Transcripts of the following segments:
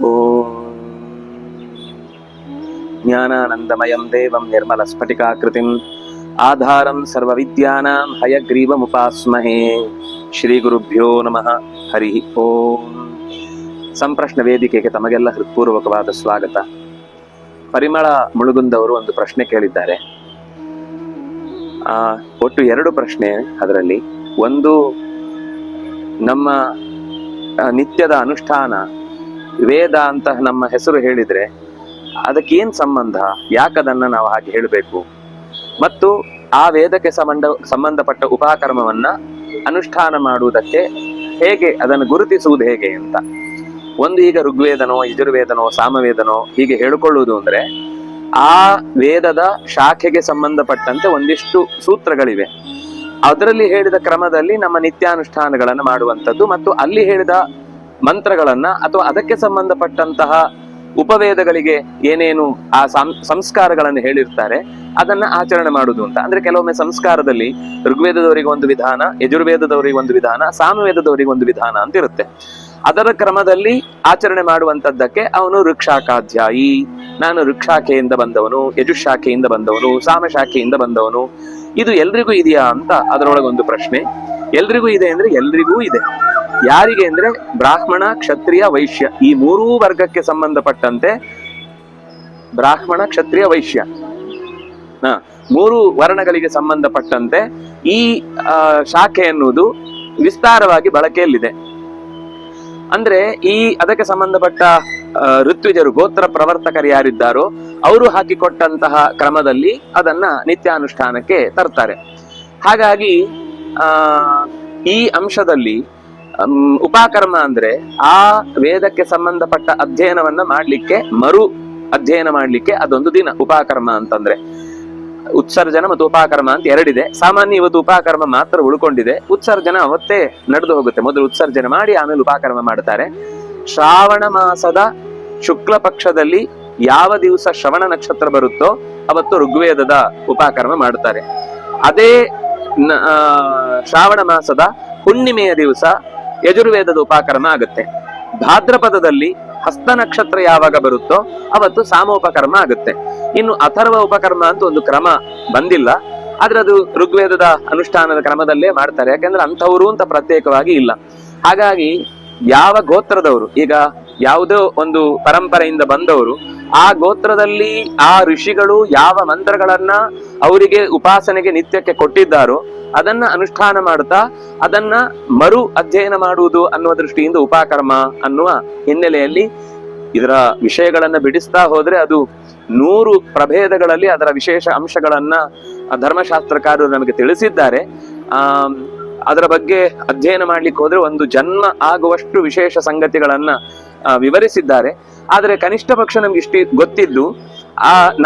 ಓಂ ಜ್ಞಾನಾನಂದಮಯಂ ದೇವಂ ನಿರ್ಮಲಸ್ಫಟಿಕಾಕೃತಿಂ ಆಧಾರಂ ಸರ್ವವಿದ್ಯಾನಾಂ ಹಯಗ್ರೀವಮುಪಾಸ್ಮಹೇ. ಶ್ರೀ ಗುರುಭ್ಯೋ ನಮಃ. ಹರಿ ಓಂ. ಸಂಪ್ರಶ್ನ ವೇದಿಕೆಗೆ ತಮಗೆಲ್ಲ ಹೃತ್ಪೂರ್ವಕವಾದ ಸ್ವಾಗತ. ಪರಿಮಳ ಮುಳುಗುಂದವರು ಒಂದು ಪ್ರಶ್ನೆ ಕೇಳಿದ್ದಾರೆ. ಒಟ್ಟು 2 ಪ್ರಶ್ನೆ. ಅದರಲ್ಲಿ ಒಂದು, ನಮ್ಮ ನಿತ್ಯದ ಅನುಷ್ಠಾನ ವೇದ ಅಂತ ನಮ್ಮ ಹೆಸರು ಹೇಳಿದ್ರೆ ಅದಕ್ಕೇನ್ ಸಂಬಂಧ, ಯಾಕದನ್ನ ನಾವು ಹಾಗೆ ಹೇಳಬೇಕು, ಮತ್ತು ಆ ವೇದಕ್ಕೆ ಸಂಬಂಧಪಟ್ಟ ಉಪಕರ್ಮವನ್ನ ಅನುಷ್ಠಾನ ಮಾಡುವುದಕ್ಕೆ ಹೇಗೆ, ಅದನ್ನು ಗುರುತಿಸುವುದು ಹೇಗೆ ಅಂತ. ಒಂದು, ಈಗ ಋಗ್ವೇದನೋ ಯಜುರ್ವೇದನೋ ಸಾಮವೇದನೋ ಹೀಗೆ ಹೇಳಿಕೊಳ್ಳುವುದು ಅಂದ್ರೆ ಆ ವೇದದ ಶಾಖೆಗೆ ಸಂಬಂಧಪಟ್ಟಂತೆ ಒಂದಿಷ್ಟು ಸೂತ್ರಗಳಿವೆ. ಅದರಲ್ಲಿ ಹೇಳಿದ ಕ್ರಮದಲ್ಲಿ ನಮ್ಮ ನಿತ್ಯಾನುಷ್ಠಾನಗಳನ್ನು ಮಾಡುವಂಥದ್ದು, ಮತ್ತು ಅಲ್ಲಿ ಹೇಳಿದ ಮಂತ್ರಗಳನ್ನ ಅಥವಾ ಅದಕ್ಕೆ ಸಂಬಂಧಪಟ್ಟಂತಹ ಉಪವೇದಗಳಿಗೆ ಏನೇನು ಆ ಸಂಸ್ಕಾರಗಳನ್ನು ಹೇಳಿರ್ತಾರೆ ಅದನ್ನ ಆಚರಣೆ ಮಾಡುವುದು ಅಂತ. ಅಂದ್ರೆ ಕೆಲವೊಮ್ಮೆ ಸಂಸ್ಕಾರದಲ್ಲಿ ಋಗ್ವೇದದವರಿಗೆ ಒಂದು ವಿಧಾನ, ಯಜುರ್ವೇದದವರಿಗೆ ಒಂದು ವಿಧಾನ, ಸಾಮವೇದದವರಿಗೆ ಒಂದು ವಿಧಾನ ಅಂತ ಇರುತ್ತೆ. ಅದರ ಕ್ರಮದಲ್ಲಿ ಆಚರಣೆ ಮಾಡುವಂತದ್ದಕ್ಕೆ ಅವನು ಋಕ್ಷಾಕಾಧ್ಯಾಯಿ, ನಾನು ಋಕ್ಷಾಖೆಯಿಂದ ಬಂದವನು, ಯಜುಶಾಖೆಯಿಂದ ಬಂದವನು, ಸಾಮಶಾಖೆಯಿಂದ ಬಂದವನು, ಇದು ಎಲ್ರಿಗೂ ಇದೆಯಾ ಅಂತ ಅದರೊಳಗೊಂದು ಪ್ರಶ್ನೆ. ಎಲ್ರಿಗೂ ಇದೆ ಅಂದ್ರೆ ಎಲ್ರಿಗೂ ಇದೆ. ಯಾರಿಗೆ ಅಂದ್ರೆ ಬ್ರಾಹ್ಮಣ, ಕ್ಷತ್ರಿಯ, ವೈಶ್ಯ, ಈ 3 ವರ್ಗಕ್ಕೆ ಸಂಬಂಧಪಟ್ಟಂತೆ ಬ್ರಾಹ್ಮಣ, ಕ್ಷತ್ರಿಯ, ವೈಶ್ಯ 3 ವರ್ಣಗಳಿಗೆ ಸಂಬಂಧಪಟ್ಟಂತೆ ಈ ಶಾಖೆ ಎನ್ನುವುದು ವಿಸ್ತಾರವಾಗಿ ಬಳಕೆಯಲ್ಲಿದೆ. ಅಂದ್ರೆ ಈ ಅದಕ್ಕೆ ಸಂಬಂಧಪಟ್ಟ ಋತ್ವಿಜರು, ಗೋತ್ರ ಪ್ರವರ್ತಕರು ಯಾರಿದ್ದಾರೋ ಅವರು ಹಾಕಿಕೊಟ್ಟಂತಹ ಕ್ರಮದಲ್ಲಿ ಅದನ್ನ ನಿತ್ಯಾನುಷ್ಠಾನಕ್ಕೆ ತರ್ತಾರೆ. ಹಾಗಾಗಿ ಈ ಅಂಶದಲ್ಲಿ ಉಪಕರ್ಮ ಅಂದ್ರೆ ಆ ವೇದಕ್ಕೆ ಸಂಬಂಧಪಟ್ಟ ಅಧ್ಯಯನವನ್ನ ಮಾಡ್ಲಿಕ್ಕೆ, ಮರು ಅಧ್ಯಯನ ಮಾಡ್ಲಿಕ್ಕೆ ಅದೊಂದು ದಿನ ಉಪಕರ್ಮ ಅಂತಂದ್ರೆ. ಉತ್ಸರ್ಜನ ಮತ್ತು ಉಪಕರ್ಮ ಅಂತ 2 ಇದೆ. ಸಾಮಾನ್ಯ ಇವತ್ತು ಉಪಕರ್ಮ ಮಾತ್ರ ಉಳ್ಕೊಂಡಿದೆ. ಉತ್ಸರ್ಜನ ಅವತ್ತೇ ನಡೆದು ಹೋಗುತ್ತೆ. ಮೊದಲು ಉತ್ಸರ್ಜನೆ ಮಾಡಿ ಆಮೇಲೆ ಉಪಕರ್ಮ ಮಾಡ್ತಾರೆ. ಶ್ರಾವಣ ಮಾಸದ ಶುಕ್ಲ ಪಕ್ಷದಲ್ಲಿ ಯಾವ ದಿವಸ ಶ್ರವಣ ನಕ್ಷತ್ರ ಬರುತ್ತೋ ಅವತ್ತು ಋಗ್ವೇದದ ಉಪಕರ್ಮ ಮಾಡ್ತಾರೆ. ಅದೇ ಶ್ರಾವಣ ಮಾಸದ ಹುಣ್ಣಿಮೆಯ ದಿವಸ ಯಜುರ್ವೇದದ ಉಪಕರ್ಮ ಆಗುತ್ತೆ. ಭಾದ್ರಪದದಲ್ಲಿ ಹಸ್ತ ನಕ್ಷತ್ರ ಯಾವಾಗ ಬರುತ್ತೋ ಅವತ್ತು ಸಾಮೋಪಕರ್ಮ ಆಗುತ್ತೆ. ಇನ್ನು ಅಥರ್ವ ಉಪಕರ್ಮ ಅಂತ ಒಂದು ಕ್ರಮ ಬಂದಿಲ್ಲ, ಆದ್ರೆ ಅದು ಋಗ್ವೇದದ ಅನುಷ್ಠಾನದ ಕ್ರಮದಲ್ಲೇ ಮಾಡ್ತಾರೆ. ಯಾಕಂದ್ರೆ ಅಂಥವ್ರು ಅಂತ ಪ್ರತ್ಯೇಕವಾಗಿ ಇಲ್ಲ. ಹಾಗಾಗಿ ಯಾವ ಗೋತ್ರದವರು, ಈಗ ಯಾವುದೋ ಒಂದು ಪರಂಪರೆಯಿಂದ ಬಂದವರು, ಆ ಗೋತ್ರದಲ್ಲಿ ಆ ಋಷಿಗಳು ಯಾವ ಮಂತ್ರಗಳನ್ನ ಅವರಿಗೆ ಉಪಾಸನೆಗೆ ನಿತ್ಯಕ್ಕೆ ಕೊಟ್ಟಿದ್ದಾರೋ ಅದನ್ನ ಅನುಷ್ಠಾನ ಮಾಡುತ್ತಾ ಅದನ್ನ ಮರು ಅಧ್ಯಯನ ಮಾಡುವುದು ಅನ್ನುವ ದೃಷ್ಟಿಯಿಂದ ಉಪಕರ್ಮ ಅನ್ನುವ ಹಿನ್ನೆಲೆಯಲ್ಲಿ ಇದರ ವಿಷಯಗಳನ್ನ ಬಿಡಿಸ್ತಾ ಹೋದ್ರೆ ಅದು 100 ಪ್ರಭೇದಗಳಲ್ಲಿ ಅದರ ವಿಶೇಷ ಅಂಶಗಳನ್ನ ಧರ್ಮಶಾಸ್ತ್ರಕಾರರು ನಮಗೆ ತಿಳಿಸಿದ್ದಾರೆ. ಅದರ ಬಗ್ಗೆ ಅಧ್ಯಯನ ಮಾಡ್ಲಿಕ್ಕೆ ಹೋದ್ರೆ ಒಂದು ಜನ್ಮ ಆಗುವಷ್ಟು ವಿಶೇಷ ಸಂಗತಿಗಳನ್ನ ವಿವರಿಸಿದ್ದಾರೆ. ಆದರೆ ಕನಿಷ್ಠ ಪಕ್ಷ ನಮ್ಗೆ ಇಷ್ಟು ಗೊತ್ತಿದ್ದು,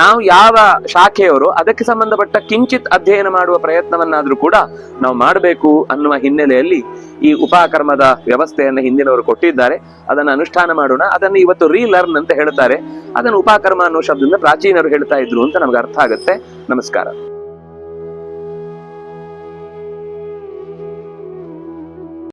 ನಾವು ಯಾವ ಶಾಖೆಯವರು ಅದಕ್ಕೆ ಸಂಬಂಧಪಟ್ಟ ಕಿಂಚಿತ್ ಅಧ್ಯಯನ ಮಾಡುವ ಪ್ರಯತ್ನವನ್ನಾದ್ರೂ ಕೂಡ ನಾವು ಮಾಡಬೇಕು ಅನ್ನುವ ಹಿನ್ನೆಲೆಯಲ್ಲಿ ಈ ಉಪಕರ್ಮದ ವ್ಯವಸ್ಥೆಯನ್ನು ಹಿಂದಿನವರು ಕೊಟ್ಟಿದ್ದಾರೆ. ಅದನ್ನು ಅನುಷ್ಠಾನ ಮಾಡೋಣ. ಅದನ್ನು ಇವತ್ತು ರೀಲರ್ನ್ ಅಂತ ಹೇಳ್ತಾರೆ. ಅದನ್ನು ಉಪಕರ್ಮ ಅನ್ನೋ ಶಬ್ದದಿಂದ ಪ್ರಾಚೀನರು ಹೇಳ್ತಾ ಇದ್ರು ಅಂತ ನಮ್ಗೆ ಅರ್ಥ ಆಗುತ್ತೆ. ನಮಸ್ಕಾರ.